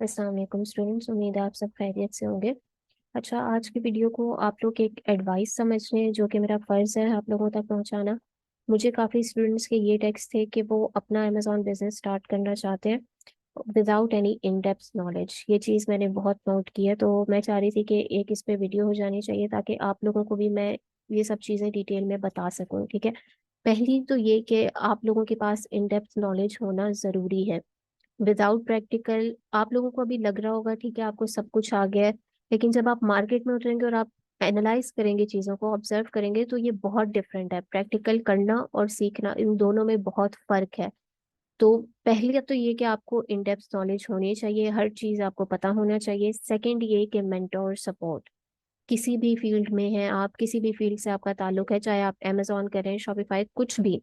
अस्सलाम वालेकुम स्टूडेंट्स, उम्मीद है आप सब खैरियत से होंगे। अच्छा, आज की वीडियो को आप लोग एक एडवाइस समझ लें जो कि मेरा फ़र्ज़ है आप लोगों तक पहुंचाना। मुझे काफ़ी स्टूडेंट्स के ये टेक्स्ट थे कि वो अपना अमेज़ॉन बिजनेस स्टार्ट करना चाहते हैं without any in depth knowledge. ये चीज़ मैंने बहुत नोट की है, तो मैं चाह रही थी कि एक इस पे वीडियो हो जानी चाहिए ताकि आप लोगों को भी मैं ये सब चीज़ें डिटेल में बता सकूं। ठीक है, पहली तो ये कि आप लोगों के पास इन डेप्थ नॉलेज होना ज़रूरी है। विदाउट प्रैक्टिकल आप लोगों को अभी लग रहा होगा ठीक है आपको सब कुछ आ गया है, लेकिन जब आप मार्केट में उतरेंगे और आप एनालाइज करेंगे, चीज़ों को ऑब्जर्व करेंगे, तो ये बहुत डिफरेंट है। प्रैक्टिकल करना और सीखना, इन दोनों में बहुत फर्क है। तो पहले तो ये कि आपको इन डेप्थ नॉलेज होनी चाहिए, हर चीज़ आपको पता होना चाहिए। सेकंड ये कि मेंटोर सपोर्ट, किसी भी फील्ड में है आप, किसी भी फील्ड से आपका ताल्लुक है, चाहे आप अमेजोन करें, शॉपिफाई, कुछ भी,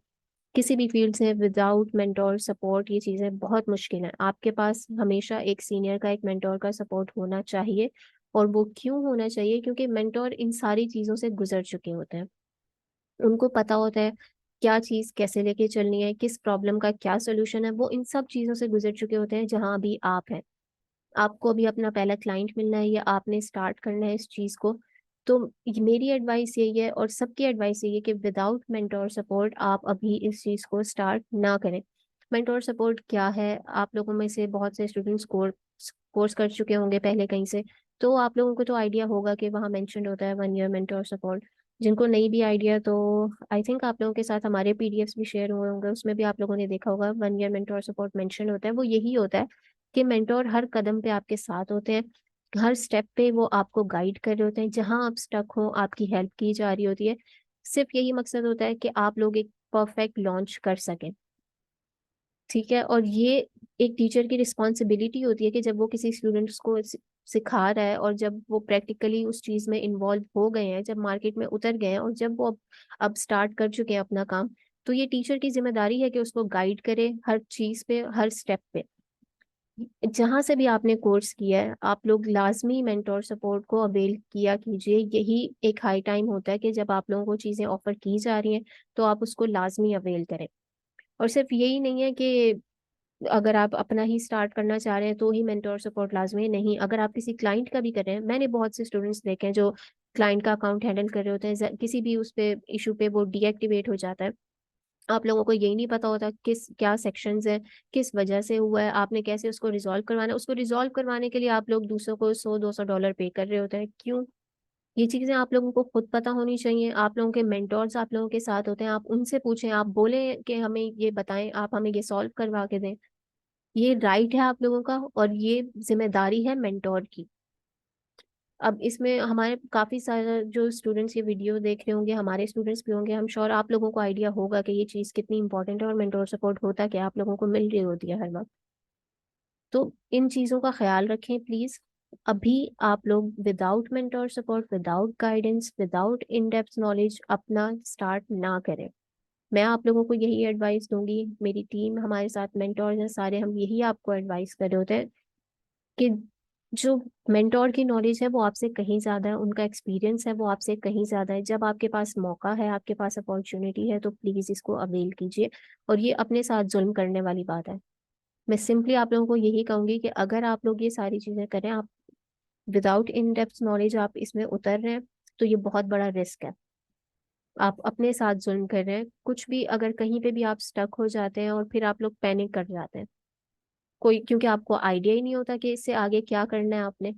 किसी भी फील्ड से विदाउट मेंटोर सपोर्ट ये चीज़ें बहुत मुश्किल हैं। आपके पास हमेशा एक सीनियर का, एक मेंटोर का सपोर्ट होना चाहिए। और वो क्यों होना चाहिए? क्योंकि मेंटोर इन सारी चीज़ों से गुजर चुके होते हैं, उनको पता होता है क्या चीज़ कैसे लेके चलनी है, किस प्रॉब्लम का क्या सोल्यूशन है। वो इन सब चीज़ों से गुजर चुके होते हैं जहां अभी आप हैं। आपको अभी अपना पहला क्लाइंट मिलना है या आपने स्टार्ट करना है इस चीज़ को। तो मेरी एडवाइस यही है और सबकी एडवाइस यही है कि विदाउट मेंटोर सपोर्ट आप अभी इस चीज़ को स्टार्ट ना करें। मेंटोर सपोर्ट क्या है? आप लोगों में से बहुत से स्टूडेंट्स कोर्स कर चुके होंगे पहले कहीं से, तो आप लोगों को तो आइडिया होगा कि वहाँ मेंशन होता है 1 ईयर मेंटोर सपोर्ट। जिनको नहीं भी आइडिया, तो आई थिंक आप लोगों के साथ हमारे पीडीएफ्स भी शेयर हुए होंगे, उसमें भी आप लोगों ने देखा होगा 1 ईयर मेंटोर सपोर्ट मेंशन होता है। वो यही होता है कि मेंटोर हर कदम पे आपके साथ होते हैं, हर स्टेप पे वो आपको गाइड कर रहे होते हैं, जहां आप स्टक हो आपकी हेल्प की जा रही होती है। सिर्फ यही मकसद होता है कि आप लोग एक परफेक्ट लॉन्च कर सकें। ठीक है, और ये एक टीचर की रिस्पॉन्सिबिलिटी होती है कि जब वो किसी स्टूडेंट्स को सिखा रहा है और जब वो प्रैक्टिकली उस चीज़ में इन्वॉल्व हो गए हैं, जब मार्केट में उतर गए हैं और जब वो अब स्टार्ट कर चुके हैं अपना काम, तो ये टीचर की जिम्मेदारी है कि उसको गाइड करे हर चीज़ पे, हर स्टेप पे। जहां से भी आपने कोर्स किया है आप लोग लाजमी मेंटोर सपोर्ट को अवेल किया कीजिए। यही एक हाई टाइम होता है कि जब आप लोगों को चीज़ें ऑफर की जा रही हैं तो आप उसको लाजमी अवेल करें। और सिर्फ यही नहीं है कि अगर आप अपना ही स्टार्ट करना चाह रहे हैं तो ही मेंटोर सपोर्ट लाजमी है, नहीं, अगर आप किसी क्लाइंट का भी कर रहे हैं। मैंने बहुत से स्टूडेंट्स देखे हैं जो क्लाइंट का अकाउंट हैंडल कर रहे होते हैं, किसी भी उस पे इशू पे वो डीएक्टिवेट हो जाता है। आप लोगों को यही नहीं पता होता किस क्या सेक्शंस है, किस वजह से हुआ है, आपने कैसे उसको रिजॉल्व करवाना है। उसको रिजॉल्व करवाने के लिए आप लोग दूसरों को 100-200 डॉलर पे कर रहे होते हैं, क्यों? ये चीजें आप लोगों को खुद पता होनी चाहिए। आप लोगों के मेंटोर्स आप लोगों के साथ होते हैं, आप उनसे पूछें, आप बोले कि हमें ये बताएं, आप हमें ये सॉल्व करवा के दें। ये राइट है आप लोगों का और ये जिम्मेदारी है मेंटोर की। अब इसमें हमारे काफी सारे जो स्टूडेंट्स ये वीडियो देख रहे होंगे, हमारे स्टूडेंट्स भी होंगे, हम श्योर आप लोगों को आइडिया होगा कि ये चीज़ कितनी इंपॉर्टेंट है और मेंटोर सपोर्ट होता क्या आप लोगों को मिल रही होती है हर वक्त। तो इन चीज़ों का ख्याल रखें प्लीज़। अभी आप लोग without mentor support, without guidance, without in depth knowledge अपना स्टार्ट ना करें। मैं आप लोगों को यही एडवाइस दूंगी, मेरी टीम, हमारे साथ मेंटोर्स हैं सारे, हम यही आपको एडवाइस कर रहे होते हैं कि जो मेंटोर की नॉलेज है वो आपसे कहीं ज्यादा है, उनका एक्सपीरियंस है वो आपसे कहीं ज्यादा है। जब आपके पास मौका है, आपके पास अपॉर्चुनिटी है, तो प्लीज इसको अवेल कीजिए। और ये अपने साथ जुल्म करने वाली बात है। मैं सिंपली आप लोगों को यही कहूंगी कि अगर आप लोग ये सारी चीजें करें, आप विदाउट इन डेप्थ नॉलेज आप इसमें उतर रहे हैं, तो ये बहुत बड़ा रिस्क है। आप अपने साथ जुल्म कर रहे हैं। कुछ भी अगर कहीं पे भी आप स्टक हो जाते हैं और फिर आप लोग पैनिक कर जाते हैं, कोई, क्योंकि आपको आइडिया ही नहीं होता कि इससे आगे क्या करना है आपने।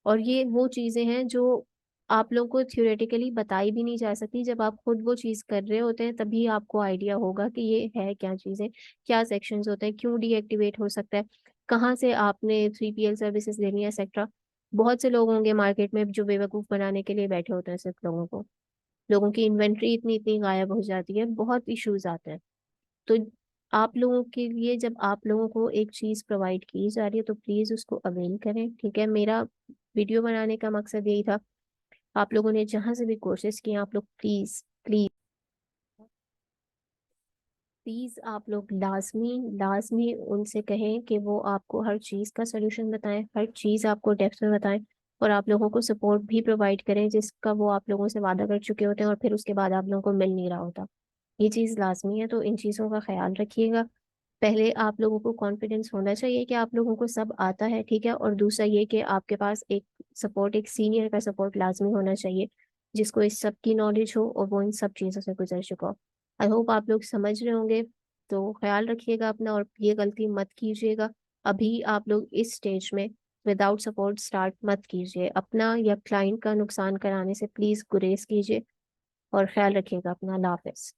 और ये वो चीजें हैं जो आप लोगों को थ्योरेटिकली बताई भी नहीं जा सकती। जब आप खुद वो चीज कर रहे होते हैं तभी आपको आइडिया होगा कि ये है क्या चीजें, क्या सेक्शंस होते हैं, क्यों डीएक्टिवेट हो सकता है, कहाँ से आपने 3PL सर्विसेज लेनी है, एक्सेट्रा। बहुत से लोग होंगे मार्केट में जो बेवकूफ बनाने के लिए बैठे होते हैं सिर्फ लोगों को। लोगों की इन्वेंट्री इतनी इतनी गायब हो जाती है, बहुत इश्यूज आते हैं। तो आप लोगों के लिए जब आप लोगों को एक चीज प्रोवाइड की जा रही है तो प्लीज उसको अवेल करें। ठीक है, मेरा वीडियो बनाने का मकसद यही था। आप लोगों ने जहां से भी कोशिश किए, आप लोग प्लीज प्लीज प्लीज आप लोग लाजमी लाजमी उनसे कहें कि वो आपको हर चीज का सोल्यूशन बताएं, हर चीज आपको डेप्थ में बताएं। और आप लोगों को सपोर्ट भी प्रोवाइड करें जिसका वो आप लोगों से वादा कर चुके होते हैं और फिर उसके बाद आप लोगों को मिल नहीं रहा होता। ये चीज लाजमी है, तो इन चीजों का ख्याल रखिएगा। पहले आप लोगों को कॉन्फिडेंस होना चाहिए कि आप लोगों को सब आता है, ठीक है। और दूसरा ये कि आपके पास एक सपोर्ट, एक सीनियर का सपोर्ट लाजमी होना चाहिए, जिसको इस सब की नॉलेज हो और वो इन सब चीज़ों से गुजर चुका हो। आई होप आप लोग समझ रहे होंगे। तो ख्याल रखिएगा अपना और ये गलती मत कीजिएगा। अभी आप लोग इस स्टेज में विदाउट सपोर्ट स्टार्ट मत कीजिए। अपना या क्लाइंट का नुकसान कराने से प्लीज़ गुरेज कीजिए और ख्याल रखिएगा अपना। अल्लाह हाफिज़।